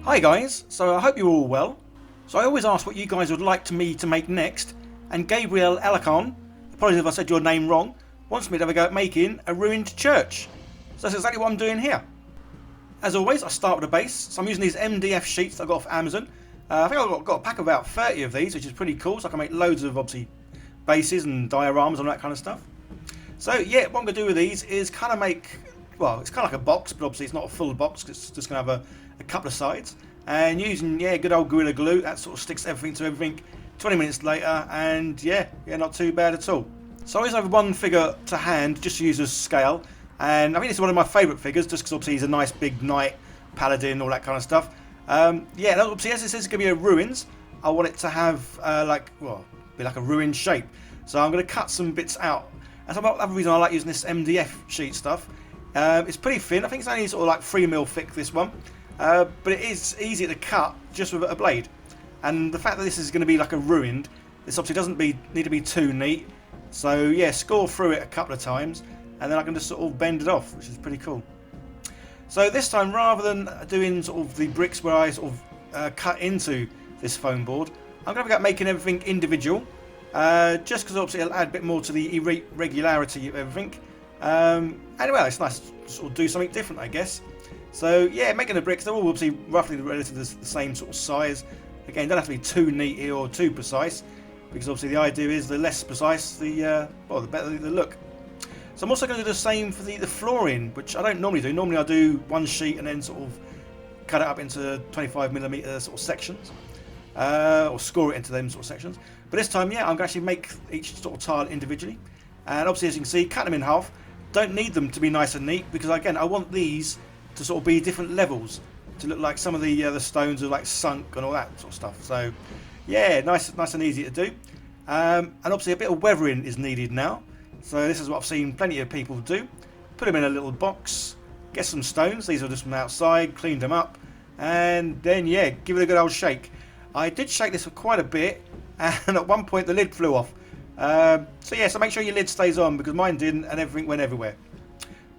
Hi guys, so I hope you're all well. So I always ask what you guys would like me to make next, and Gabriel Alacon, apologies if I said your name wrong, wants me to have a go at making a ruined church. So that's exactly what I'm doing here. As always, I start with a base, so I'm using these MDF sheets that I got off Amazon. I think I've got a pack of about 30 of these, which is pretty cool, so I can make loads of obviously bases and dioramas and that kind of stuff. So yeah, what I'm going to do with these is kind of make, well, it's kind of like a box, but obviously it's not a full box, it's just going to have a couple of sides. And using, good old Gorilla Glue, that sort of sticks everything to everything. 20 minutes later, and yeah, not too bad at all. So I always have one figure to hand, just to use as scale. And I think this is one of my favourite figures, just because obviously he's a nice big knight, paladin, all that kind of stuff. Obviously as this is going to be a ruins, I want it to have, be like a ruined shape. So I'm going to cut some bits out. That's another reason I like using this MDF sheet stuff. It's pretty thin. I think it's only sort of like 3mm thick, this one. But it is easy to cut just with a blade. And the fact that this is going to be like a ruined, this obviously doesn't need to be too neat. So yeah, score through it a couple of times, and then I can just sort of bend it off, which is pretty cool. So this time, rather than doing sort of the bricks where I sort of cut into this foam board, I'm going to be making everything individual. Just because obviously it'll add a bit more to the irregularity of everything. Anyway, it's nice to sort of do something different, I guess. So yeah, making the bricks, they're all obviously roughly relatively the same sort of size. Again, don't have to be too neat here or too precise, because obviously the idea is the less precise, the better the look. So I'm also going to do the same for the flooring, which I don't normally do. Normally I do one sheet and then sort of cut it up into 25mm sort of sections, or score it into them sort of sections. But this time, yeah, I'm going to actually make each sort of tile individually. And obviously, as you can see, cut them in half. Don't need them to be nice and neat, because again, I want these to sort of be different levels, to look like some of the stones are like sunk and all that sort of stuff. So yeah, nice and easy to do. And obviously a bit of weathering is needed now. So this is what I've seen plenty of people do. Put them in a little box, get some stones, these are just from outside, cleaned them up, and then yeah, give it a good old shake. I did shake this for quite a bit, and at one point the lid flew off. So make sure your lid stays on, because mine didn't, and everything went everywhere.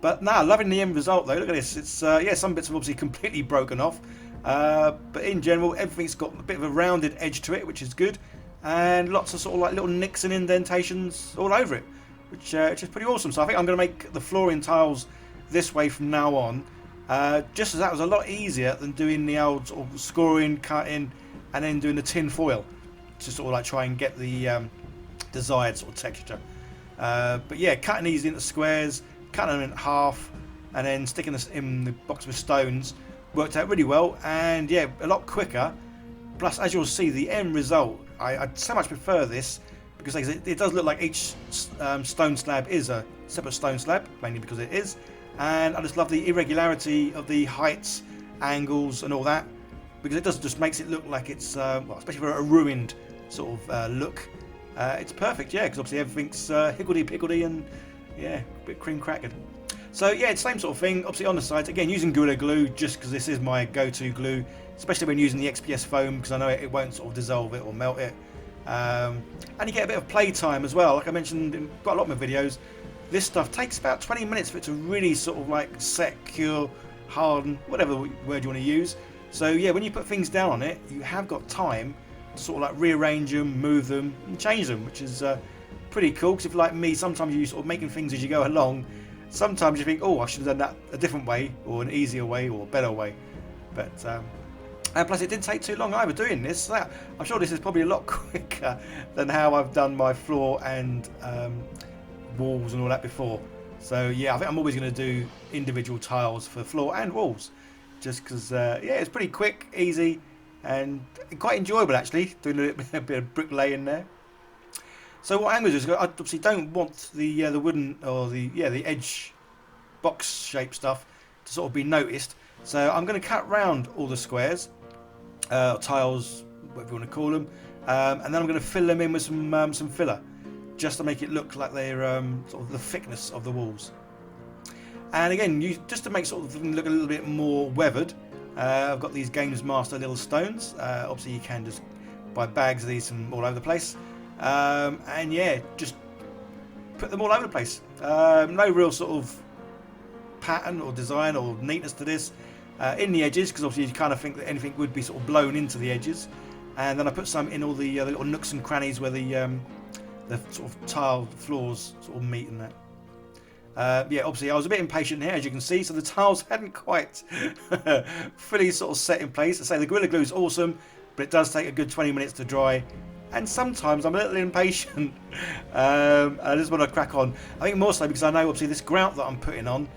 But no, loving the end result though. Look at this. It's some bits are obviously completely broken off, but in general everything's got a bit of a rounded edge to it, which is good, and lots of sort of like little nicks and indentations all over it, which is pretty awesome. So I think I'm going to make the flooring tiles this way from now on, just as that was a lot easier than doing the old sort of scoring, cutting, and then doing the tin foil to sort of like try and get the desired sort of texture. But yeah, cutting these into squares, cutting them in half, and then sticking this in the box with stones worked out really well, and yeah, a lot quicker. Plus, as you'll see, the end result, I so much prefer this, because it does look like each stone slab is a separate stone slab, mainly because it is, and I just love the irregularity of the heights, angles, and all that, because it just makes it look like it's, especially for a ruined sort of look, it's perfect, yeah, because obviously everything's higgledy-piggledy and yeah, a bit cream crackered. So yeah, it's the same sort of thing, obviously on the sides, again using Gorilla Glue, just because this is my go-to glue, especially when using the XPS foam, because I know it won't sort of dissolve it or melt it. And you get a bit of play time as well, like I mentioned in quite a lot of my videos. This stuff takes about 20 minutes for it to really sort of like set, cure, harden, whatever word you want to use. So yeah, when you put things down on it, you have got time to sort of like rearrange them, move them, and change them, which is pretty cool, because if you're like me, sometimes you sort of making things as you go along. Sometimes you think, oh, I should have done that a different way, or an easier way, or a better way. But and plus it didn't take too long either doing this. So I'm sure this is probably a lot quicker than how I've done my floor and walls and all that before. So yeah, I think I'm always going to do individual tiles for floor and walls, just because it's pretty quick, easy, and quite enjoyable actually, doing a bit of bricklaying there. So what I'm going to do is, I obviously don't want the wooden or the edge box shape stuff to sort of be noticed. So I'm going to cut round all the squares, tiles, whatever you want to call them, and then I'm going to fill them in with some filler, just to make it look like they're sort of the thickness of the walls. And again, just to make sort of the thing look a little bit more weathered, I've got these Games Master little stones. Obviously, you can just buy bags of these from all over the place. And yeah, just put them all over the place. No real sort of pattern or design or neatness to this. in the edges, because obviously you kind of think that anything would be sort of blown into the edges. And then I put some in all the little nooks and crannies where the sort of tiled floors sort of meet and that. Yeah, obviously I was a bit impatient here, as you can see, so the tiles hadn't quite fully sort of set in place. I say the Gorilla Glue is awesome, but it does take a good 20 minutes to dry, and sometimes I'm a little impatient. I just want to crack on. I think more so because I know obviously this grout that I'm putting on,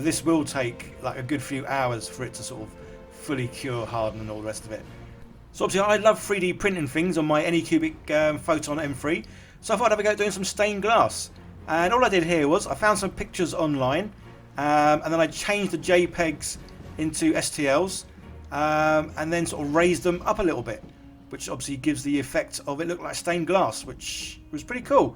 this will take like a good few hours for it to sort of fully cure, harden and all the rest of it. So obviously I love 3D printing things on my Anycubic Photon M3, so I thought I'd have a go at doing some stained glass. And all I did here was I found some pictures online, and then I changed the JPEGs into STLs, and then sort of raised them up a little bit, which obviously gives the effect of it look like stained glass, which was pretty cool.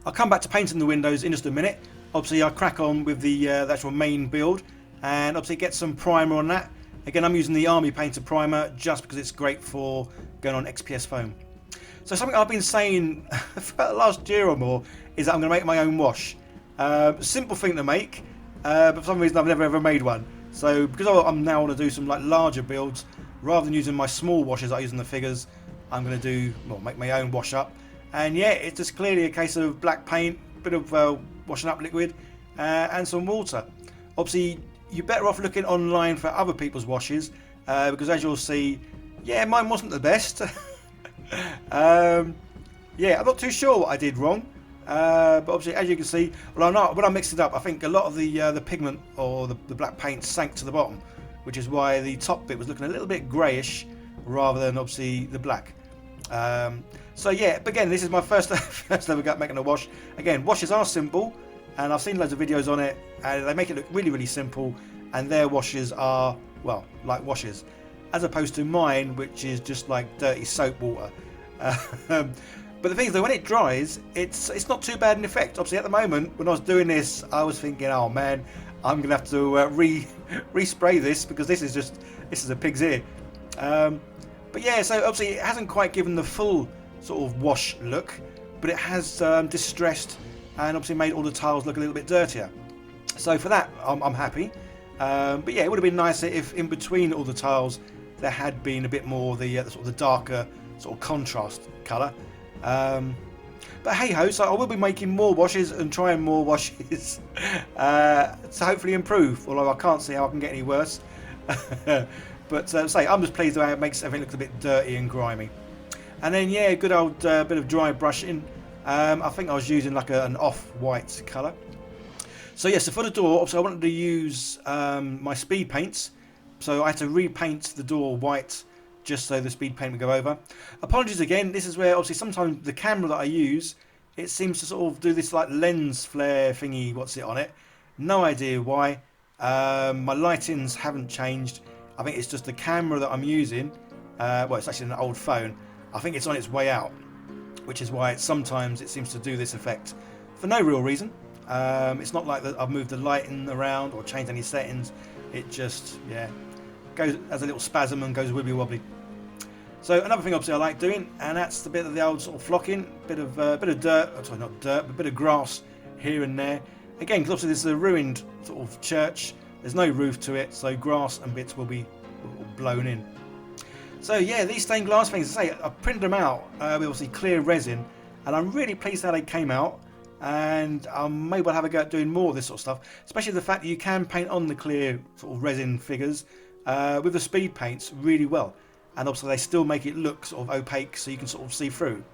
I'll come back to painting the windows in just a minute. Obviously I'll crack on with the actual main build, and obviously get some primer on that. Again, I'm using the Army Painter primer just because it's great for going on XPS foam. So something I've been saying for the last year or more is that I'm going to make my own wash. Simple thing to make, but for some reason I've never ever made one. So because I'm now want to do some like larger builds, rather than using my small washes I use in the figures, I'm going to make my own wash up. And yeah, it's just clearly a case of black paint, bit of washing up liquid, and some water. Obviously, you're better off looking online for other people's washes, because as you'll see, yeah, mine wasn't the best. Yeah, I'm not too sure what I did wrong, but obviously as you can see, well, when I mixed it up, I think a lot of the pigment or the black paint sank to the bottom, which is why the top bit was looking a little bit greyish rather than obviously the black. So yeah, but again, this is my first ever go making a wash. Again, washes are simple, and I've seen loads of videos on it, and they make it look really, really simple, and their washes are, well, like washes, as opposed to mine, which is just like dirty soap water. But the thing is, though, when it dries, it's not too bad in effect. Obviously, at the moment, when I was doing this, I was thinking, oh man, I'm gonna have to respray this, because this is a pig's ear. But yeah, so obviously it hasn't quite given the full sort of wash look, but it has distressed and obviously made all the tiles look a little bit dirtier. So for that, I'm happy. But yeah, it would have been nicer if in between all the tiles there had been a bit more the sort of the darker sort of contrast colour. But hey ho, so I will be making more washes and trying more washes to hopefully improve, although I can't see how I can get any worse. But say, I'm just pleased with how it makes everything look a bit dirty and grimy. And then yeah, good old bit of dry brushing. I think I was using like an off-white colour. So yes, so for the door, obviously I wanted to use my speed paints. So I had to repaint the door white just so the speed paint would go over. Apologies again, this is where obviously sometimes the camera that I use, it seems to sort of do this like lens flare thingy, what's it on it. No idea why. My lightings haven't changed. I think it's just the camera that I'm using. Well, it's actually an old phone. I think it's on its way out, which is why sometimes it seems to do this effect for no real reason. It's not like that I've moved the lighting around or changed any settings. It just, yeah, goes as a little spasm and goes wibbly wobbly. So another thing obviously I like doing, and that's the bit of the old sort of flocking, bit of dirt, sorry, not dirt, but a bit of grass here and there. Again, because obviously this is a ruined sort of church, there's no roof to it, so grass and bits will be blown in. So yeah, these stained glass things, I say, I printed them out with obviously clear resin, and I'm really pleased how they came out, and maybe I'll have a go at doing more of this sort of stuff, especially the fact that you can paint on the clear sort of resin figures with the speed paints really well, and obviously they still make it look sort of opaque so you can sort of see through.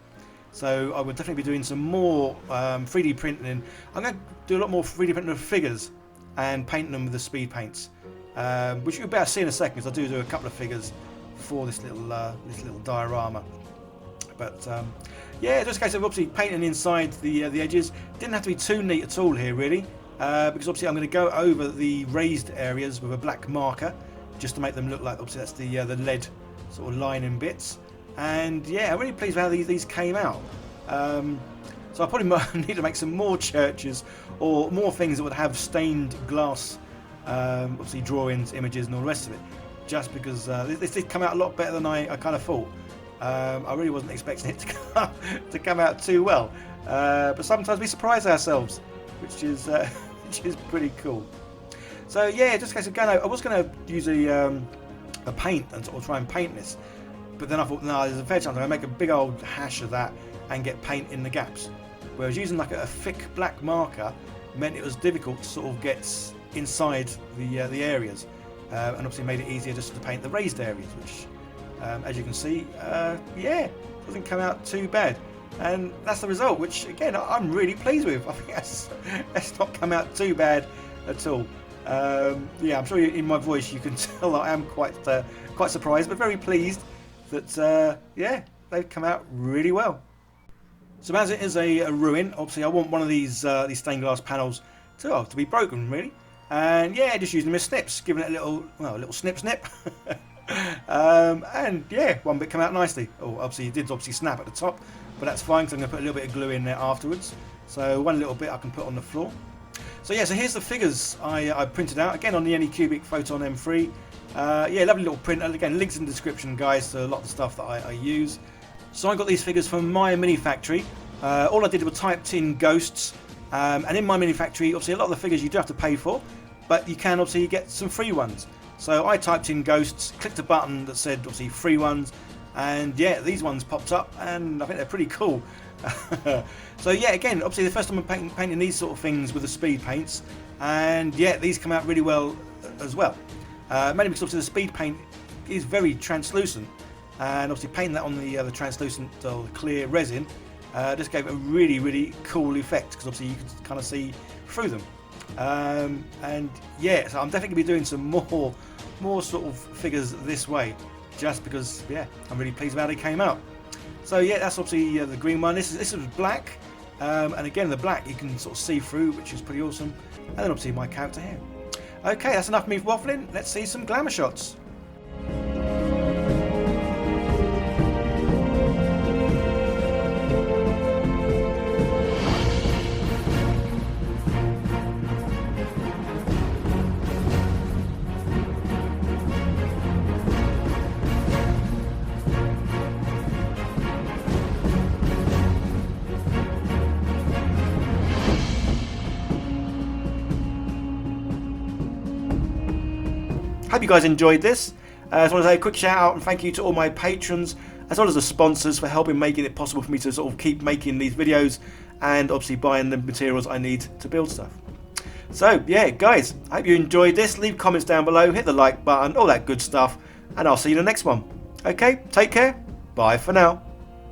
So I would definitely be doing some more 3D printing. I'm going to do a lot more 3D printing of figures and painting them with the speed paints, which you'll be able to see in a second, because I do a couple of figures for this little diorama. But yeah, just a case of obviously painting inside the edges. Didn't have to be too neat at all here really, because obviously I'm going to go over the raised areas with a black marker just to make them look like, obviously that's the lead sort of lining bits. And yeah, I'm really pleased with how these came out. So I probably might need to make some more churches or more things that would have stained glass, obviously drawings, images and all the rest of it, just because this did come out a lot better than I kind of thought. I really wasn't expecting it to come out too well, but sometimes we surprise ourselves, which is pretty cool. So yeah, just in case of going out, I was going to use a paint and sort of try and paint this, but then I thought, no, there's a fair chance I'm going to make a big old hash of that and get paint in the gaps. Whereas using like a thick black marker meant it was difficult to sort of get inside the areas, and obviously made it easier just to paint the raised areas, which, as you can see, yeah, doesn't come out too bad. And that's the result, which again I'm really pleased with. I think that's not come out too bad at all. Yeah, I'm sure in my voice you can tell I am quite surprised, but very pleased that yeah, they've come out really well. So as it is a ruin, obviously I want one of these stained glass panels to be broken, really. And yeah, just using them as snips, giving it a little snip. And yeah, one bit come out nicely. Oh, obviously it did snap at the top, but that's fine because I'm going to put a little bit of glue in there afterwards. So one little bit I can put on the floor. So yeah, so here's the figures I printed out, again on the Anycubic Photon M3. Yeah, lovely little print. And again, links in the description, guys, to a lot of the stuff that I use. So I got these figures from my mini factory. All I did was typed in ghosts, and in my mini factory, obviously a lot of the figures you do have to pay for, but you can obviously get some free ones. So I typed in ghosts, clicked a button that said obviously free ones, and yeah, these ones popped up, and I think they're pretty cool. So yeah, again, obviously the first time I'm painting these sort of things with the speed paints, and yeah, these come out really well as well. Mainly because obviously the speed paint is very translucent, and obviously painting that on the translucent or clear resin just gave a really cool effect, because obviously you could kind of see through them. And yeah, so I'm definitely going to be doing some more sort of figures this way, just because yeah, I'm really pleased with how they came out. So yeah, that's obviously the green one. This was black, and again the black you can sort of see through, which is pretty awesome. And then obviously my character here. Okay, that's enough of me waffling. Let's see some glamour shots. Hope you guys enjoyed this. I just want to say a quick shout out and thank you to all my patrons, as well as the sponsors, for helping making it possible for me to sort of keep making these videos, and obviously buying the materials I need to build stuff. So yeah, guys, I hope you enjoyed this. Leave comments down below, hit the like button, all that good stuff, and I'll see you in the next one. Okay, take care. Bye for now.